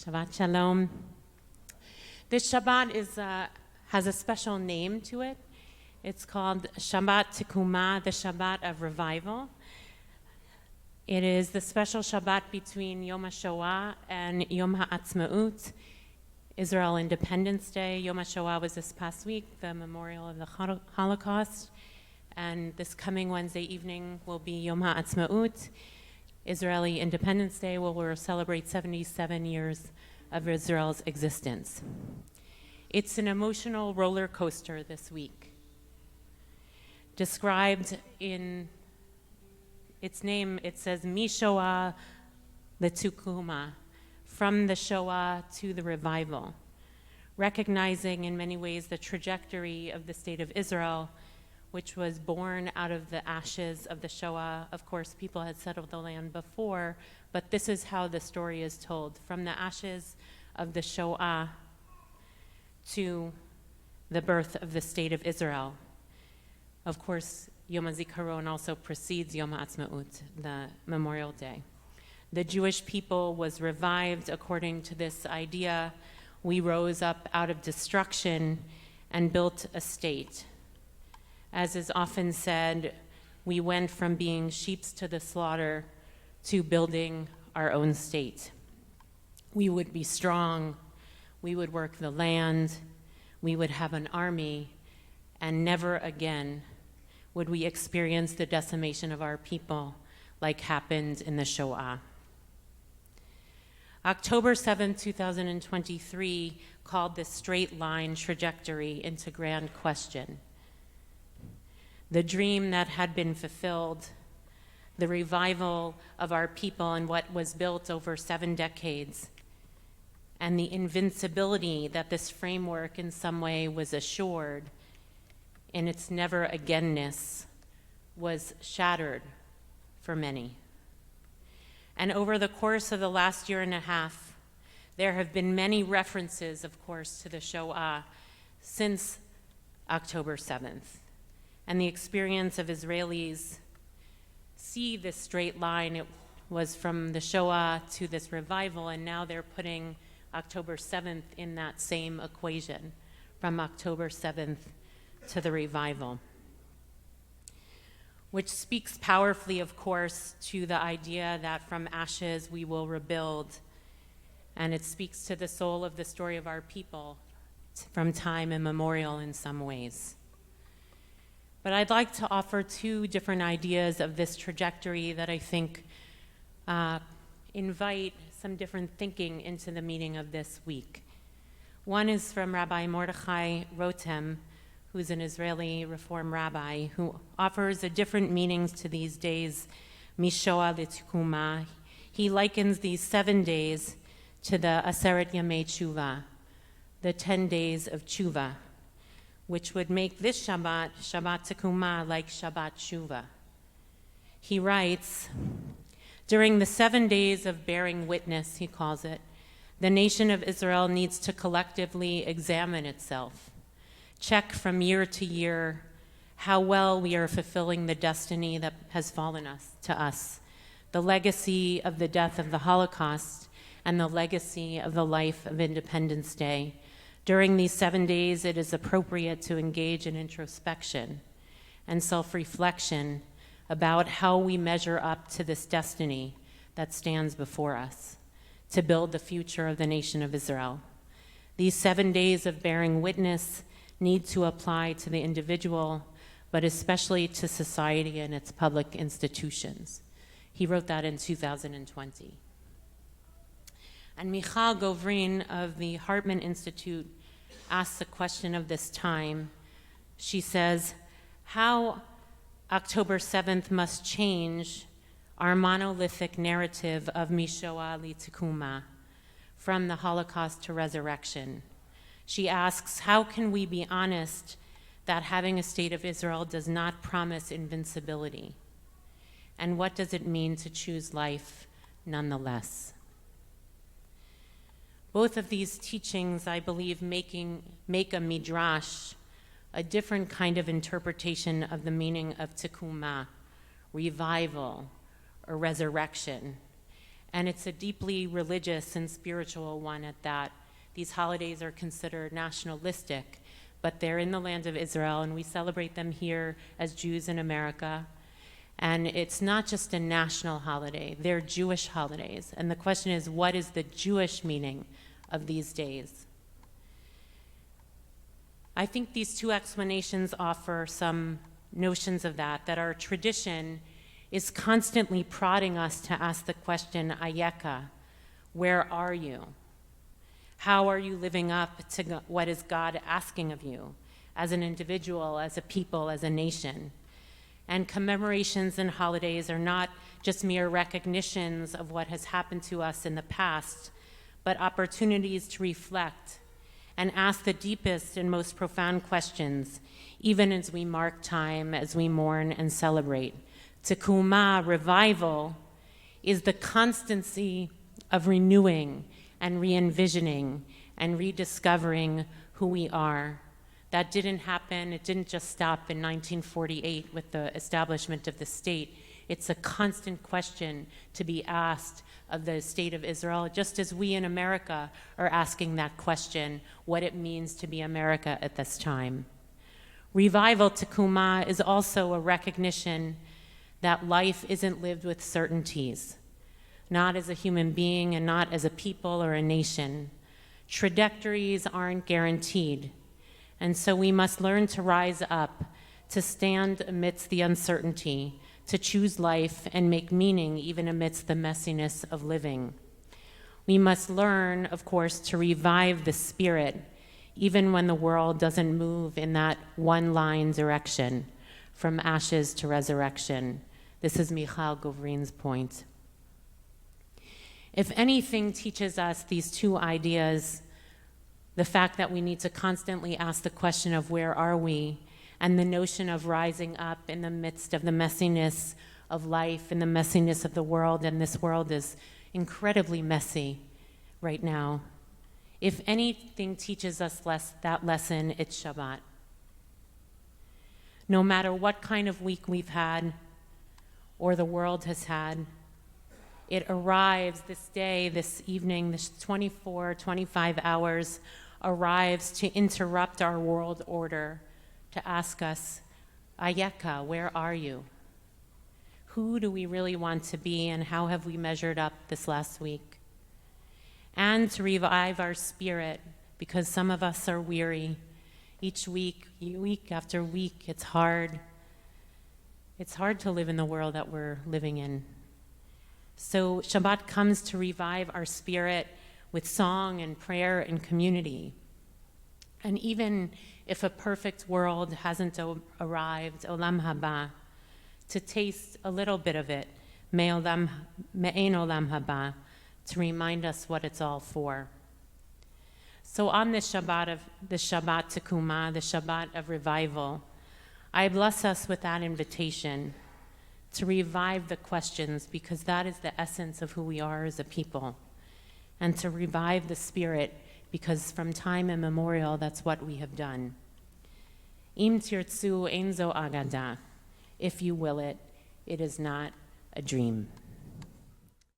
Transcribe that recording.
Shabbat Shalom. This Shabbat has a special name to it. It's called Shabbat Tikuma, the Shabbat of Revival. It is the special Shabbat between Yom HaShoah and Yom HaAtzmaut, Israel Independence Day. Yom HaShoah was this past week, the memorial of the Holocaust. And this coming Wednesday evening will be Yom HaAtzmaut, Israeli Independence Day, where we'll celebrate 77 years of Israel's existence. It's an emotional roller coaster this week. Described in its name, it says Mishoah Letukuma, from the Shoah to the revival, recognizing in many ways the trajectory of the state of Israel, which was born out of the ashes of the Shoah. Of course, people had settled the land before, but this is how the story is told. From the ashes of the Shoah to the birth of the state of Israel. Of course, Yom HaZikaron also precedes Yom HaAtzmaut, the Memorial Day. The Jewish people was revived according to this idea. We rose up out of destruction and built a state. As is often said, we went from being sheep to the slaughter to building our own state. We would be strong, we would work the land, we would have an army, and never again would we experience the decimation of our people like happened in the Shoah. October 7, 2023 called this straight line trajectory into grand question. The dream that had been fulfilled, the revival of our people and what was built over 7 decades, and the invincibility that this framework in some way was assured in its never-againness was shattered for many. And over the course of the last year and a half, there have been many references, of course, to the Shoah since October 7th. And the experience of Israelis see this straight line. It was from the Shoah to this revival, and now they're putting October 7th in that same equation, from October 7th to the revival, which speaks powerfully, of course, to the idea that from ashes we will rebuild, and it speaks to the soul of the story of our people from time immemorial in some ways. But I'd like to offer 2 different ideas of this trajectory that I think invite some different thinking into the meaning of this week. One is from Rabbi Mordechai Rotem, who's an Israeli Reform rabbi, who offers a different meanings to these days, Mishoah Letikuma. He likens these 7 days to the Aseret Yamei Tshuva, the 10 days of Tshuva, which would make this Shabbat, Shabbat Tikuma, like Shabbat Tshuva. He writes, during the 7 days of bearing witness, he calls it, the nation of Israel needs to collectively examine itself, check from year to year how well we are fulfilling the destiny that has fallen to us, the legacy of the death of the Holocaust and the legacy of the life of Independence Day. During these 7 days, it is appropriate to engage in introspection and self-reflection about how we measure up to this destiny that stands before us to build the future of the nation of Israel. These 7 days of bearing witness need to apply to the individual, but especially to society and its public institutions. He wrote that in 2020. And Michal Govrin of the Hartman Institute asks a question of this time. She says, how October 7th must change our monolithic narrative of Mishoah Letikuma, from the Holocaust to resurrection. She asks, how can we be honest that having a state of Israel does not promise invincibility? And what does it mean to choose life nonetheless? Both of these teachings, I believe, make a midrash, a different kind of interpretation of the meaning of tikuma, revival, or resurrection. And it's a deeply religious and spiritual one at that. These holidays are considered nationalistic, but they're in the land of Israel, and we celebrate them here as Jews in America. And it's not just a national holiday, they're Jewish holidays. And the question is, what is the Jewish meaning of these days? I think these two explanations offer some notions of that our tradition is constantly prodding us to ask the question, Ayeka, where are you? How are you living up to what is God asking of you as an individual, as a people, as a nation? And commemorations and holidays are not just mere recognitions of what has happened to us in the past, but opportunities to reflect and ask the deepest and most profound questions, even as we mark time, as we mourn and celebrate. Tekuma, revival, is the constancy of renewing and re-envisioning and rediscovering who we are. That didn't happen. It didn't just stop in 1948 with the establishment of the state. It's a constant question to be asked of the state of Israel, just as we in America are asking that question, what it means to be America at this time. Revival, Tekuma, is also a recognition that life isn't lived with certainties, not as a human being and not as a people or a nation. Trajectories aren't guaranteed, and so we must learn to rise up, to stand amidst the uncertainty, to choose life and make meaning even amidst the messiness of living. We must learn, of course, to revive the spirit, even when the world doesn't move in that one-line direction, from ashes to resurrection. This is Michal Govrin's point. If anything teaches us these two ideas, the fact that we need to constantly ask the question of where are we, and the notion of rising up in the midst of the messiness of life and the messiness of the world, and this world is incredibly messy right now. If anything teaches us that lesson, it's Shabbat. No matter what kind of week we've had or the world has had, it arrives this day, this evening, this 25 hours arrives to interrupt our world order, to ask us, Ayeka, where are you? Who do we really want to be, and how have we measured up this last week? And to revive our spirit, because some of us are weary. Each week after week, it's hard. It's hard to live in the world that we're living in. So Shabbat comes to revive our spirit with song and prayer and community. And even if a perfect world hasn't arrived, Olam Haba, to taste a little bit of it, Me'en Olam Haba, to remind us what it's all for. So on this Shabbat Tekuma, the Shabbat of revival, I bless us with that invitation to revive the questions, because that is the essence of who we are as a people, and to revive the spirit, because from time immemorial, that's what we have done. Im tirtzu ein zo agada. If you will it, it is not a dream.